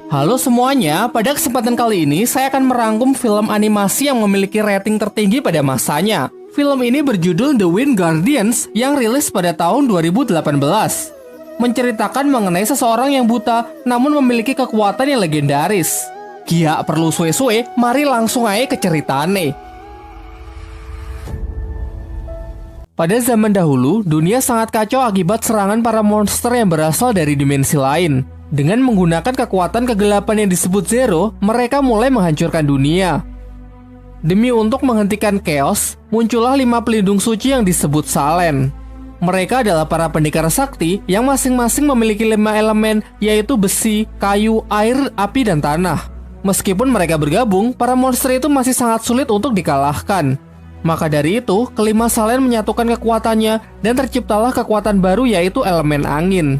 Halo semuanya, pada kesempatan kali ini saya akan merangkum film animasi yang memiliki rating tertinggi pada masanya. Film ini berjudul The Wind Guardians yang rilis pada tahun 2018. Menceritakan mengenai seseorang yang buta namun memiliki kekuatan yang legendaris. Gia perlu suwe-suwe, mari langsung aja ke ceritane. Pada zaman dahulu, dunia sangat kacau akibat serangan para monster yang berasal dari dimensi lain. Dengan menggunakan kekuatan kegelapan yang disebut Zero, mereka mulai menghancurkan dunia. Demi untuk menghentikan chaos, muncullah 5 pelindung suci yang disebut Salen. Mereka adalah para pendekar sakti yang masing-masing memiliki 5 elemen, yaitu besi, kayu, air, api, dan tanah. Meskipun mereka bergabung, para monster itu masih sangat sulit untuk dikalahkan. Maka dari itu, kelima Salen menyatukan kekuatannya dan terciptalah kekuatan baru, yaitu elemen angin.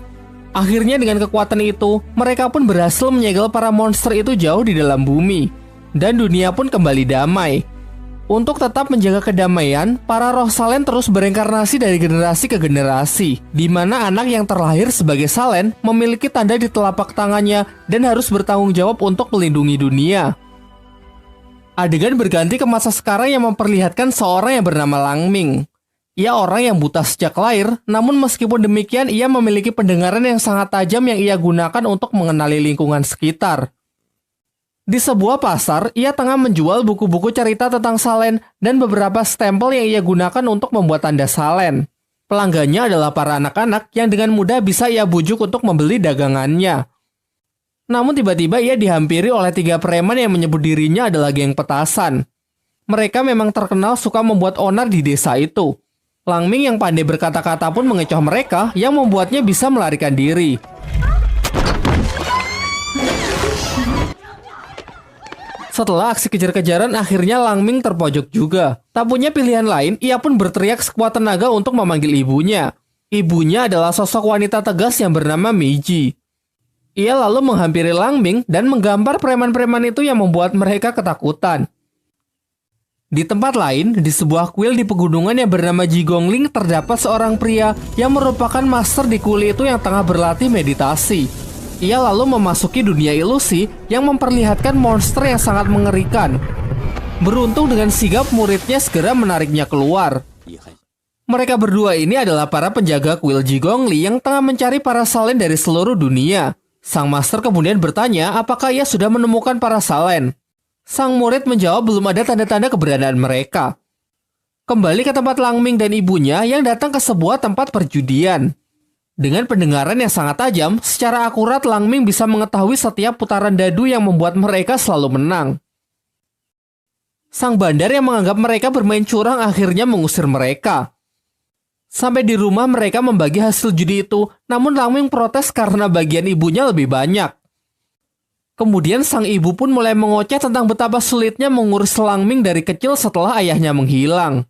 Akhirnya dengan kekuatan itu, mereka pun berhasil menyegel para monster itu jauh di dalam bumi. Dan dunia pun kembali damai. Untuk tetap menjaga kedamaian, para roh Salen terus bereinkarnasi dari generasi ke generasi, di mana anak yang terlahir sebagai Salen memiliki tanda di telapak tangannya dan harus bertanggung jawab untuk melindungi dunia. Adegan berganti ke masa sekarang yang memperlihatkan seorang yang bernama Langming. Ia orang yang buta sejak lahir, namun meskipun demikian ia memiliki pendengaran yang sangat tajam yang ia gunakan untuk mengenali lingkungan sekitar. Di sebuah pasar, ia tengah menjual buku-buku cerita tentang Salen dan beberapa stempel yang ia gunakan untuk membuat tanda Salen. Pelanggannya adalah para anak-anak yang dengan mudah bisa ia bujuk untuk membeli dagangannya. Namun tiba-tiba ia dihampiri oleh 3 preman yang menyebut dirinya adalah geng petasan. Mereka memang terkenal suka membuat onar di desa itu. Langming yang pandai berkata-kata pun mengecoh mereka yang membuatnya bisa melarikan diri. Setelah aksi kejar-kejaran, akhirnya Langming terpojok juga. Tak punya pilihan lain, ia pun berteriak sekuat tenaga untuk memanggil ibunya. Ibunya adalah sosok wanita tegas yang bernama Meiji. Ia lalu menghampiri Langming dan menggambar preman-preman itu yang membuat mereka ketakutan. Di tempat lain, di sebuah kuil di pegunungan yang bernama Jigongling, terdapat seorang pria yang merupakan master di kuil itu yang tengah berlatih meditasi. Ia lalu memasuki dunia ilusi yang memperlihatkan monster yang sangat mengerikan. Beruntung dengan sigap muridnya segera menariknya keluar. Mereka berdua ini adalah para penjaga kuil Jigongli yang tengah mencari para Salen dari seluruh dunia. Sang master kemudian bertanya apakah ia sudah menemukan para Salen. Sang murid menjawab belum ada tanda-tanda keberadaan mereka. Kembali ke tempat Langming dan ibunya yang datang ke sebuah tempat perjudian. Dengan pendengaran yang sangat tajam, secara akurat Langming bisa mengetahui setiap putaran dadu yang membuat mereka selalu menang. Sang bandar yang menganggap mereka bermain curang akhirnya mengusir mereka. Sampai di rumah mereka membagi hasil judi itu, namun Langming protes karena bagian ibunya lebih banyak. Kemudian sang ibu pun mulai mengoceh tentang betapa sulitnya mengurus Langming dari kecil setelah ayahnya menghilang.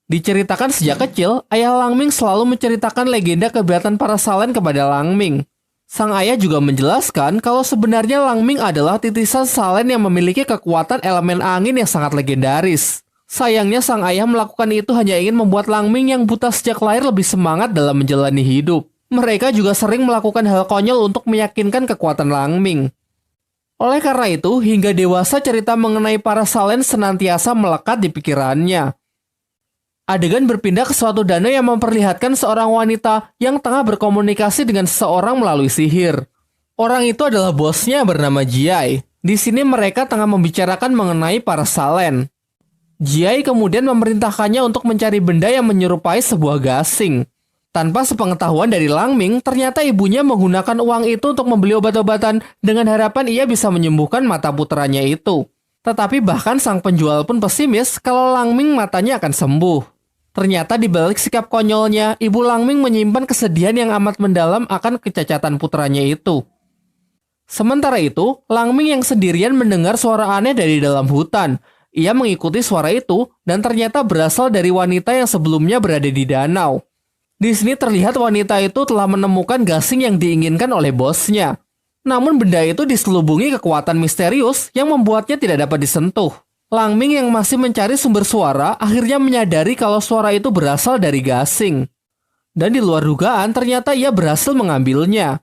Diceritakan sejak kecil, ayah Langming selalu menceritakan legenda keberatan para Salen kepada Langming. Sang ayah juga menjelaskan kalau sebenarnya Langming adalah titisan Salen yang memiliki kekuatan elemen angin yang sangat legendaris. Sayangnya sang ayah melakukan itu hanya ingin membuat Langming yang buta sejak lahir lebih semangat dalam menjalani hidup. Mereka juga sering melakukan hal konyol untuk meyakinkan kekuatan Langming. Oleh karena itu, hingga dewasa cerita mengenai para Salen senantiasa melekat di pikirannya. Adegan berpindah ke suatu danau yang memperlihatkan seorang wanita yang tengah berkomunikasi dengan seseorang melalui sihir. Orang itu adalah bosnya bernama Jiai. Di sini mereka tengah membicarakan mengenai para Salen. Jiai kemudian memerintahkannya untuk mencari benda yang menyerupai sebuah gasing. Tanpa sepengetahuan dari Langming, ternyata ibunya menggunakan uang itu untuk membeli obat-obatan dengan harapan ia bisa menyembuhkan mata putranya itu. Tetapi bahkan sang penjual pun pesimis kalau Langming matanya akan sembuh. Ternyata di balik sikap konyolnya, ibu Langming menyimpan kesedihan yang amat mendalam akan kecacatan putranya itu. Sementara itu, Langming yang sendirian mendengar suara aneh dari dalam hutan. Ia mengikuti suara itu dan ternyata berasal dari wanita yang sebelumnya berada di danau. Di sini terlihat wanita itu telah menemukan gasing yang diinginkan oleh bosnya. Namun benda itu diselubungi kekuatan misterius yang membuatnya tidak dapat disentuh. Langming yang masih mencari sumber suara akhirnya menyadari kalau suara itu berasal dari gasing. Dan di luar dugaan ternyata ia berhasil mengambilnya.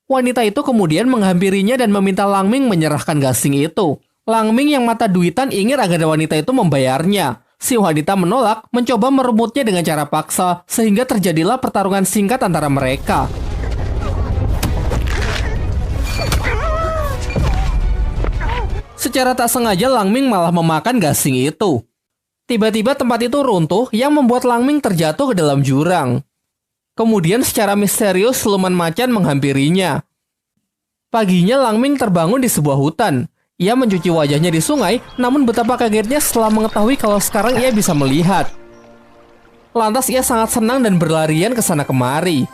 Wanita itu kemudian menghampirinya dan meminta Langming menyerahkan gasing itu. Langming yang mata duitan ingin agar wanita itu membayarnya. Si wanita menolak, mencoba merebutnya dengan cara paksa, sehingga terjadilah pertarungan singkat antara mereka. Secara tak sengaja Langming malah memakan gasing itu. Tiba-tiba tempat itu runtuh yang membuat Langming terjatuh ke dalam jurang. Kemudian secara misterius siluman macan menghampirinya. Paginya Langming terbangun di sebuah hutan. Ia mencuci wajahnya di sungai, namun betapa kagetnya setelah mengetahui kalau sekarang ia bisa melihat. Lantas ia sangat senang dan berlarian ke sana kemari.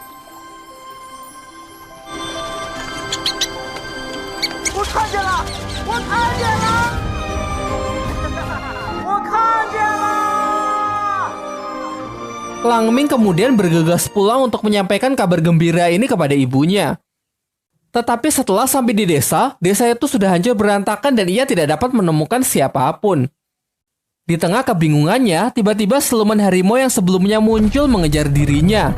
Langming kemudian bergegas pulang untuk menyampaikan kabar gembira ini kepada ibunya. Tetapi setelah sampai di desa itu sudah hancur berantakan dan ia tidak dapat menemukan siapapun. Di tengah kebingungannya, tiba-tiba siluman harimau yang sebelumnya muncul mengejar dirinya.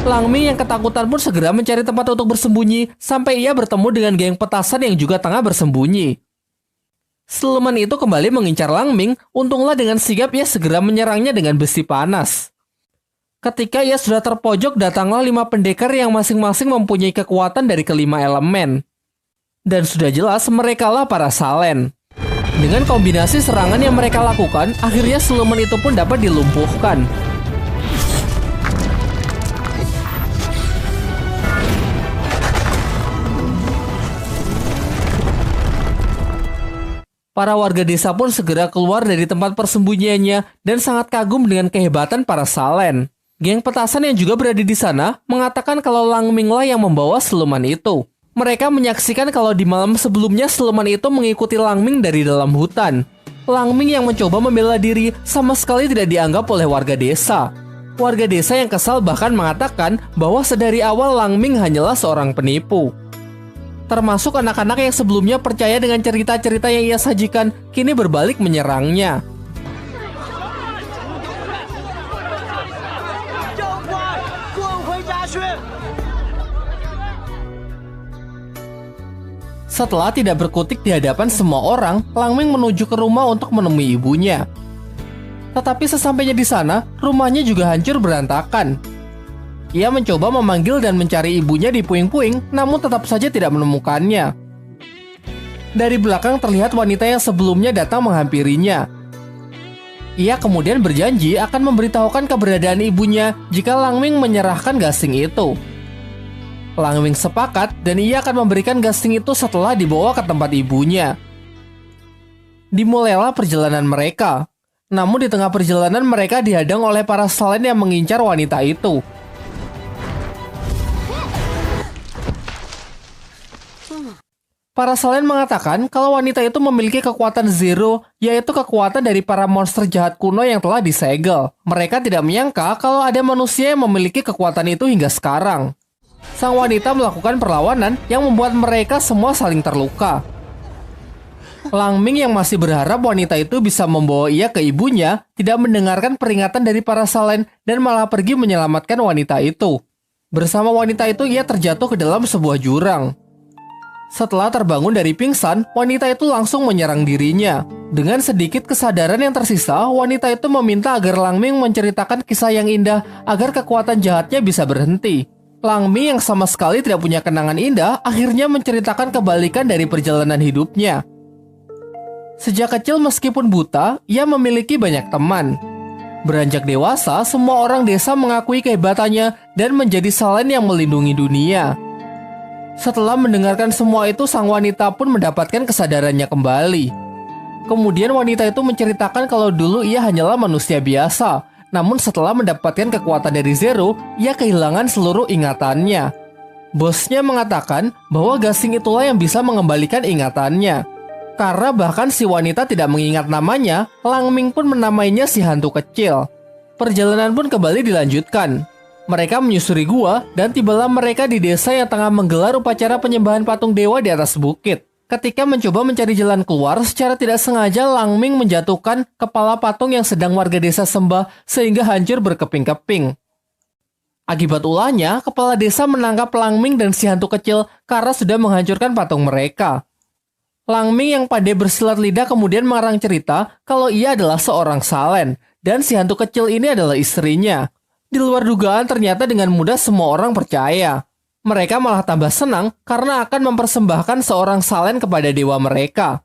Langming yang ketakutan pun segera mencari tempat untuk bersembunyi sampai ia bertemu dengan geng petasan yang juga tengah bersembunyi. Siluman itu kembali mengincar Langming, untunglah dengan sigap ia segera menyerangnya dengan besi panas. Ketika ia sudah terpojok, datanglah 5 pendekar yang masing-masing mempunyai kekuatan dari kelima elemen. Dan sudah jelas merekalah para Salen. Dengan kombinasi serangan yang mereka lakukan, akhirnya siluman itu pun dapat dilumpuhkan. Para warga desa pun segera keluar dari tempat persembunyiannya dan sangat kagum dengan kehebatan para Salen. Geng petasan yang juga berada di sana mengatakan kalau Langminglah yang membawa siluman itu. Mereka menyaksikan kalau di malam sebelumnya siluman itu mengikuti Langming dari dalam hutan. Langming yang mencoba membela diri sama sekali tidak dianggap oleh warga desa. Warga desa yang kesal bahkan mengatakan bahwa sedari awal Langming hanyalah seorang penipu. Termasuk anak-anak yang sebelumnya percaya dengan cerita-cerita yang ia sajikan, kini berbalik menyerangnya. Setelah tidak berkutik di hadapan semua orang, Langming menuju ke rumah untuk menemui ibunya. Tetapi sesampainya di sana, rumahnya juga hancur berantakan. Ia mencoba memanggil dan mencari ibunya di puing-puing, namun tetap saja tidak menemukannya. Dari belakang terlihat wanita yang sebelumnya datang menghampirinya. Ia kemudian berjanji akan memberitahukan keberadaan ibunya jika Langming menyerahkan gasing itu. Langming sepakat dan ia akan memberikan gasing itu setelah dibawa ke tempat ibunya. Dimulailah perjalanan mereka. Namun di tengah perjalanan mereka dihadang oleh para Salen yang mengincar wanita itu. Para Salen mengatakan kalau wanita itu memiliki kekuatan Zero, yaitu kekuatan dari para monster jahat kuno yang telah disegel. Mereka tidak menyangka kalau ada manusia yang memiliki kekuatan itu hingga sekarang. Sang wanita melakukan perlawanan yang membuat mereka semua saling terluka. Langming yang masih berharap wanita itu bisa membawa ia ke ibunya, tidak mendengarkan peringatan dari para Salen dan malah pergi menyelamatkan wanita itu. Bersama wanita itu ia terjatuh ke dalam sebuah jurang. Setelah terbangun dari pingsan, wanita itu langsung menyerang dirinya. Dengan sedikit kesadaran yang tersisa, wanita itu meminta agar Langming menceritakan kisah yang indah agar kekuatan jahatnya bisa berhenti. Langming yang sama sekali tidak punya kenangan indah, akhirnya menceritakan kebalikan dari perjalanan hidupnya. Sejak kecil meskipun buta, ia memiliki banyak teman. Beranjak dewasa, semua orang desa mengakui kehebatannya dan menjadi Salen yang melindungi dunia. Setelah mendengarkan semua itu, sang wanita pun mendapatkan kesadarannya kembali. Kemudian wanita itu menceritakan kalau dulu ia hanyalah manusia biasa. Namun setelah mendapatkan kekuatan dari Zero, ia kehilangan seluruh ingatannya. Bosnya mengatakan bahwa gasing itulah yang bisa mengembalikan ingatannya. Karena bahkan si wanita tidak mengingat namanya, Langming pun menamainya si hantu kecil. Perjalanan pun kembali dilanjutkan. Mereka menyusuri gua dan tibalah mereka di desa yang tengah menggelar upacara penyembahan patung dewa di atas bukit. Ketika mencoba mencari jalan keluar, secara tidak sengaja Langming menjatuhkan kepala patung yang sedang warga desa sembah sehingga hancur berkeping-keping. Akibat ulahnya, kepala desa menangkap Langming dan si hantu kecil karena sudah menghancurkan patung mereka. Langming yang pandai bersilat lidah kemudian mengarang cerita kalau ia adalah seorang Salen dan si hantu kecil ini adalah istrinya. Di luar dugaan ternyata dengan mudah semua orang percaya. Mereka malah tambah senang karena akan mempersembahkan seorang Salen kepada dewa mereka.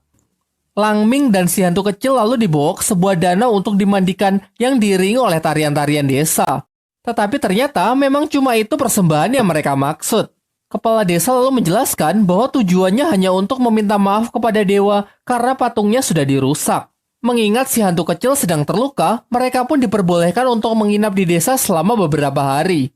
Langming dan si hantu kecil lalu dibawa ke sebuah danau untuk dimandikan yang diiringi oleh tarian-tarian desa. Tetapi ternyata memang cuma itu persembahan yang mereka maksud. Kepala desa lalu menjelaskan bahwa tujuannya hanya untuk meminta maaf kepada dewa karena patungnya sudah dirusak. Mengingat si hantu kecil sedang terluka, mereka pun diperbolehkan untuk menginap di desa selama beberapa hari.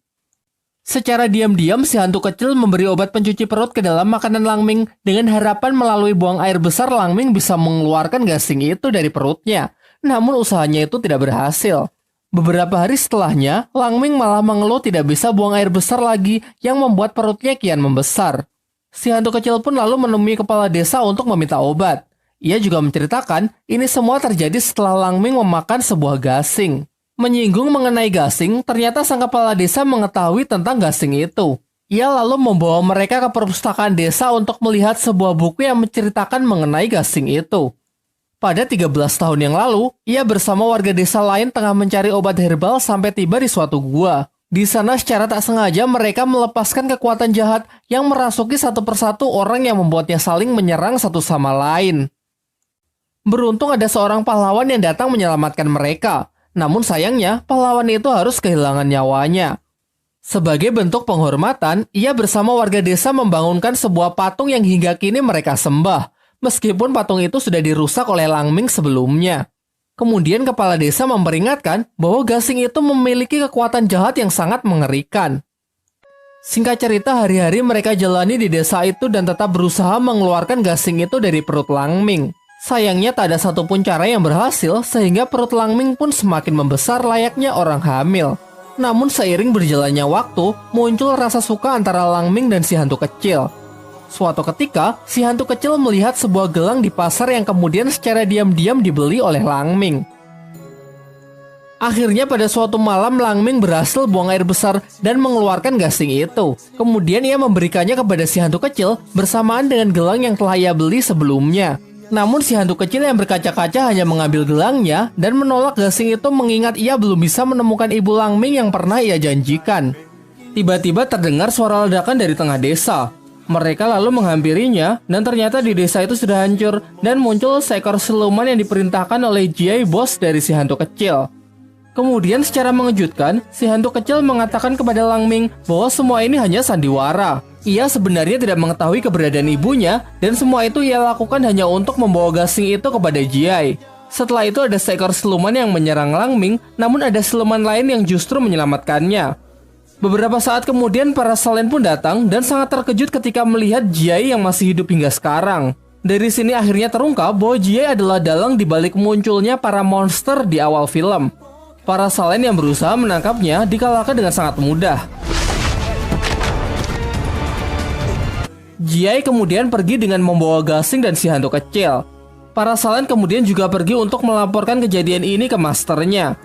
Secara diam-diam, si hantu kecil memberi obat pencuci perut ke dalam makanan Langming dengan harapan melalui buang air besar Langming bisa mengeluarkan gasing itu dari perutnya. Namun usahanya itu tidak berhasil. Beberapa hari setelahnya, Langming malah mengeluh tidak bisa buang air besar lagi yang membuat perutnya kian membesar. Si hantu kecil pun lalu menemui kepala desa untuk meminta obat. Ia juga menceritakan ini semua terjadi setelah Langming memakan sebuah gasing. Menyinggung mengenai gasing, ternyata sang kepala desa mengetahui tentang gasing itu. Ia lalu membawa mereka ke perpustakaan desa untuk melihat sebuah buku yang menceritakan mengenai gasing itu. Pada 13 tahun yang lalu, ia bersama warga desa lain tengah mencari obat herbal sampai tiba di suatu gua. Di sana secara tak sengaja mereka melepaskan kekuatan jahat yang merasuki satu persatu orang yang membuatnya saling menyerang satu sama lain. Beruntung ada seorang pahlawan yang datang menyelamatkan mereka. Namun sayangnya, pahlawan itu harus kehilangan nyawanya. Sebagai bentuk penghormatan, ia bersama warga desa membangunkan sebuah patung yang hingga kini mereka sembah. Meskipun patung itu sudah dirusak oleh Langming sebelumnya. Kemudian kepala desa memperingatkan bahwa gasing itu memiliki kekuatan jahat yang sangat mengerikan. Singkat cerita, hari-hari mereka jalani di desa itu dan tetap berusaha mengeluarkan gasing itu dari perut Langming. Sayangnya tak ada satupun cara yang berhasil sehingga perut Langming pun semakin membesar layaknya orang hamil. Namun seiring berjalannya waktu, muncul rasa suka antara Langming dan si hantu kecil. Suatu ketika, si hantu kecil melihat sebuah gelang di pasar yang kemudian secara diam-diam dibeli oleh Langming. Akhirnya pada suatu malam Langming berhasil buang air besar dan mengeluarkan gasing itu. Kemudian ia memberikannya kepada si hantu kecil bersamaan dengan gelang yang telah ia beli sebelumnya. Namun si hantu kecil yang berkaca-kaca hanya mengambil gelangnya dan menolak gasing itu mengingat ia belum bisa menemukan ibu Langming yang pernah ia janjikan. Tiba-tiba terdengar suara ledakan dari tengah desa. Mereka lalu menghampirinya dan ternyata di desa itu sudah hancur dan muncul seekor siluman yang diperintahkan oleh Jiai, bos dari si hantu kecil. Kemudian secara mengejutkan, si hantu kecil mengatakan kepada Langming bahwa semua ini hanya sandiwara. Ia sebenarnya tidak mengetahui keberadaan ibunya dan semua itu ia lakukan hanya untuk membawa gasing itu kepada Jiai. Setelah itu ada seekor siluman yang menyerang Langming, namun ada siluman lain yang justru menyelamatkannya. Beberapa saat kemudian para Salen pun datang dan sangat terkejut ketika melihat Jiai yang masih hidup hingga sekarang. Dari sini akhirnya terungkap bahwa Jiai adalah dalang dibalik munculnya para monster di awal film. Para Salen yang berusaha menangkapnya dikalahkan dengan sangat mudah. Jiai kemudian pergi dengan membawa gasing dan si hantu kecil. Para Salen kemudian juga pergi untuk melaporkan kejadian ini ke masternya.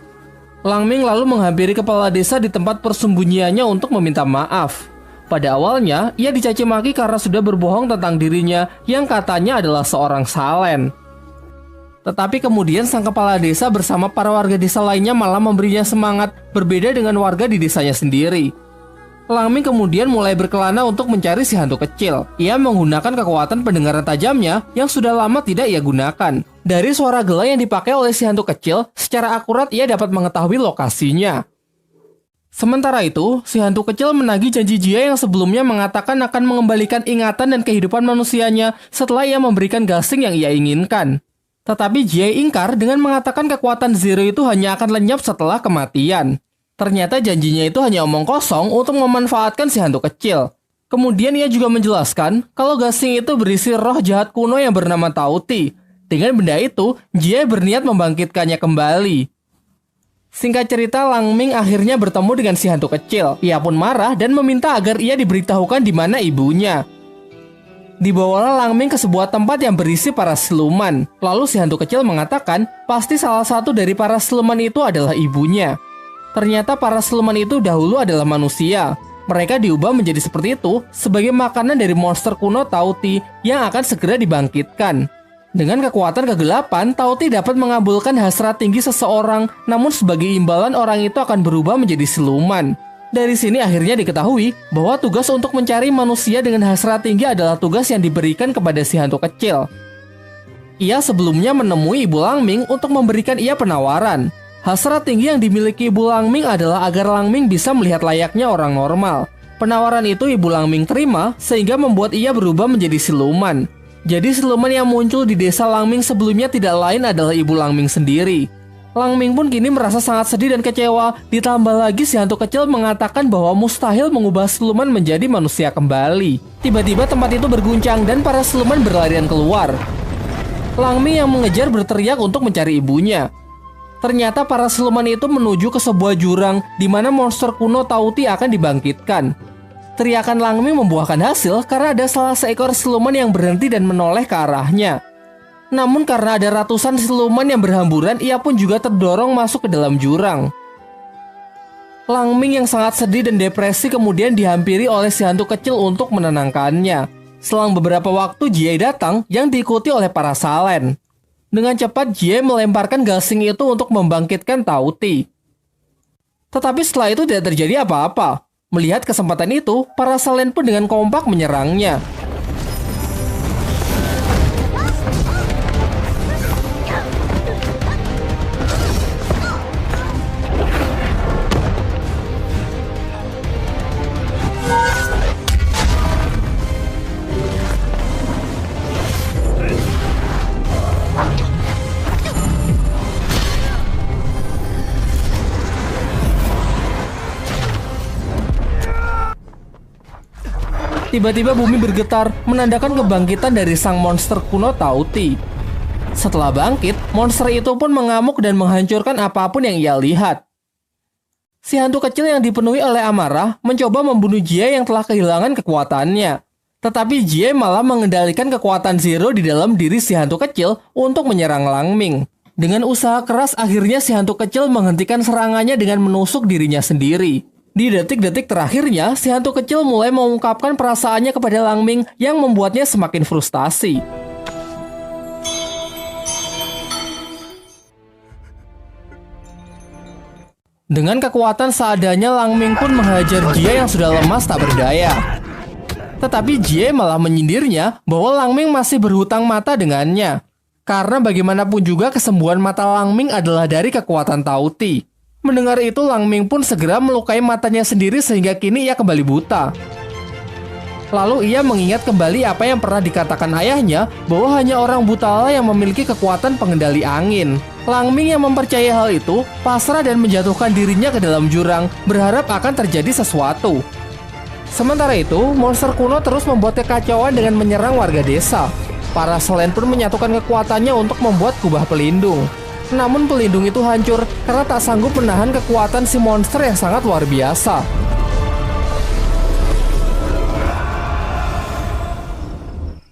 Langming lalu menghampiri kepala desa di tempat persembunyiannya untuk meminta maaf. Pada awalnya, ia dicaci maki karena sudah berbohong tentang dirinya yang katanya adalah seorang Salen. Tetapi kemudian sang kepala desa bersama para warga desa lainnya malah memberinya semangat berbeda dengan warga di desanya sendiri. Langming kemudian mulai berkelana untuk mencari si hantu kecil. Ia menggunakan kekuatan pendengaran tajamnya yang sudah lama tidak ia gunakan. Dari suara gela yang dipakai oleh si hantu kecil, secara akurat ia dapat mengetahui lokasinya. Sementara itu, si hantu kecil menagih janji Jiai yang sebelumnya mengatakan akan mengembalikan ingatan dan kehidupan manusianya setelah ia memberikan gasing yang ia inginkan. Tetapi Jiai ingkar dengan mengatakan kekuatan Zero itu hanya akan lenyap setelah kematian. Ternyata janjinya itu hanya omong kosong untuk memanfaatkan si hantu kecil. Kemudian ia juga menjelaskan kalau gasing itu berisi roh jahat kuno yang bernama Tauti. Dengan benda itu, Jiai berniat membangkitkannya kembali. Singkat cerita, Langming akhirnya bertemu dengan si hantu kecil. Ia pun marah dan meminta agar ia diberitahukan di mana ibunya. Dibawalah Lang Ming ke sebuah tempat yang berisi para siluman. Lalu si hantu kecil mengatakan, pasti salah satu dari para siluman itu adalah ibunya. Ternyata para siluman itu dahulu adalah manusia. Mereka diubah menjadi seperti itu sebagai makanan dari monster kuno Tao-Ti yang akan segera dibangkitkan. Dengan kekuatan kegelapan, Tao-Ti dapat mengabulkan hasrat tinggi seseorang, namun sebagai imbalan orang itu akan berubah menjadi siluman. Dari sini akhirnya diketahui bahwa tugas untuk mencari manusia dengan hasrat tinggi adalah tugas yang diberikan kepada si hantu kecil. Ia sebelumnya menemui Ibu Lang Ming untuk memberikan ia penawaran. Hasrat tinggi yang dimiliki Ibu Lang Ming adalah agar Lang Ming bisa melihat layaknya orang normal. Penawaran itu Ibu Lang Ming terima sehingga membuat ia berubah menjadi siluman. Jadi siluman yang muncul di desa Lang Ming sebelumnya tidak lain adalah Ibu Lang Ming sendiri. Lang Ming pun kini merasa sangat sedih dan kecewa. Ditambah lagi si hantu kecil mengatakan bahwa mustahil mengubah siluman menjadi manusia kembali. Tiba-tiba tempat itu berguncang dan para siluman berlarian keluar. Lang Ming yang mengejar berteriak untuk mencari ibunya. Ternyata para siluman itu menuju ke sebuah jurang di mana monster kuno Tao-Ti akan dibangkitkan. Teriakan Lang Ming membuahkan hasil karena ada salah seekor siluman yang berhenti dan menoleh ke arahnya. Namun karena ada ratusan siluman yang berhamburan, ia pun juga terdorong masuk ke dalam jurang. Lang Ming yang sangat sedih dan depresi kemudian dihampiri oleh si hantu kecil untuk menenangkannya. Selang beberapa waktu, Jie datang yang diikuti oleh para Salen. Dengan cepat, Jie melemparkan gasing itu untuk membangkitkan Tao-Ti. Tetapi setelah itu tidak terjadi apa-apa. Melihat kesempatan itu, para Salen pun dengan kompak menyerangnya. Tiba-tiba bumi bergetar, menandakan kebangkitan dari sang monster kuno Tao-Ti. Setelah bangkit, monster itu pun mengamuk dan menghancurkan apapun yang ia lihat. Si hantu kecil yang dipenuhi oleh amarah mencoba membunuh Jie yang telah kehilangan kekuatannya. Tetapi Jie malah mengendalikan kekuatan Zero di dalam diri si hantu kecil untuk menyerang Lang Ming. Dengan usaha keras, akhirnya si hantu kecil menghentikan serangannya dengan menusuk dirinya sendiri. Di detik-detik terakhirnya, si hantu kecil mulai mengungkapkan perasaannya kepada Lang Ming yang membuatnya semakin frustasi. Dengan kekuatan seadanya, Lang Ming pun menghajar Jie yang sudah lemas tak berdaya. Tetapi Jie malah menyindirnya bahwa Lang Ming masih berhutang mata dengannya. Karena bagaimanapun juga kesembuhan mata Lang Ming adalah dari kekuatan Tao-Ti. Mendengar itu, Lang Ming pun segera melukai matanya sendiri sehingga kini ia kembali buta. Lalu ia mengingat kembali apa yang pernah dikatakan ayahnya bahwa hanya orang buta yang memiliki kekuatan pengendali angin. Lang Ming yang mempercayai hal itu pasrah dan menjatuhkan dirinya ke dalam jurang, berharap akan terjadi sesuatu. Sementara itu, monster kuno terus membuat kekacauan dengan menyerang warga desa. Para Selen pun menyatukan kekuatannya untuk membuat kubah pelindung. Namun pelindung itu hancur karena tak sanggup menahan kekuatan si monster yang sangat luar biasa.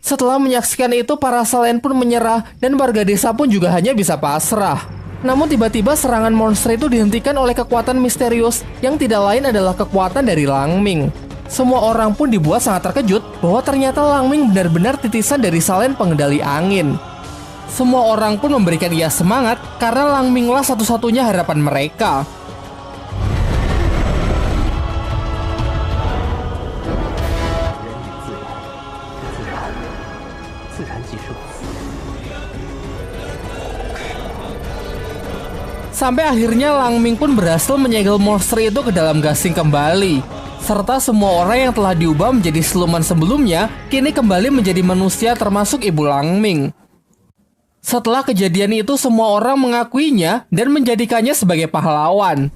Setelah menyaksikan itu, para Salen pun menyerah dan warga desa pun juga hanya bisa pasrah. Namun tiba-tiba serangan monster itu dihentikan oleh kekuatan misterius yang tidak lain adalah kekuatan dari Lang Ming. Semua orang pun dibuat sangat terkejut bahwa ternyata Lang Ming benar-benar titisan dari Salen pengendali angin. Semua orang pun memberikan ia semangat karena Lang Ming lah satu-satunya harapan mereka. Sampai akhirnya Lang Ming pun berhasil menyegel monster itu ke dalam gasing kembali. Serta semua orang yang telah diubah menjadi siluman sebelumnya kini kembali menjadi manusia termasuk Ibu Lang Ming. Setelah kejadian itu, semua orang mengakuinya dan menjadikannya sebagai pahlawan.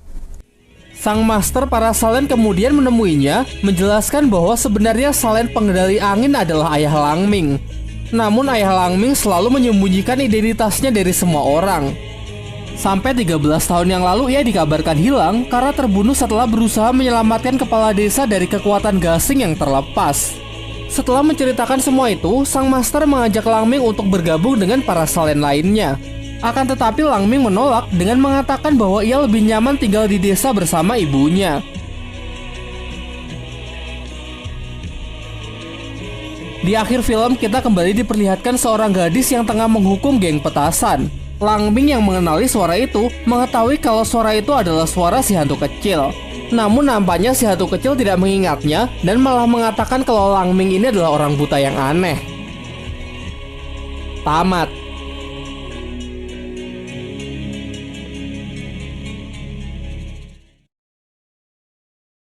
Sang master para Salen kemudian menemuinya, menjelaskan bahwa sebenarnya Salen pengendali angin adalah ayah Lang Ming. Namun ayah Lang Ming selalu menyembunyikan identitasnya dari semua orang. Sampai 13 tahun yang lalu ia dikabarkan hilang karena terbunuh setelah berusaha menyelamatkan kepala desa dari kekuatan gasing yang terlepas. Setelah menceritakan semua itu, sang master mengajak Langming untuk bergabung dengan para salen lainnya. Akan tetapi Langming menolak dengan mengatakan bahwa ia lebih nyaman tinggal di desa bersama ibunya. Di akhir film kita kembali diperlihatkan seorang gadis yang tengah menghukum geng petasan. Langming yang mengenali suara itu mengetahui kalau suara itu adalah suara si hantu kecil. Namun nampaknya si hantu kecil tidak mengingatnya dan malah mengatakan kalau Langming ini adalah orang buta yang aneh. Tamat.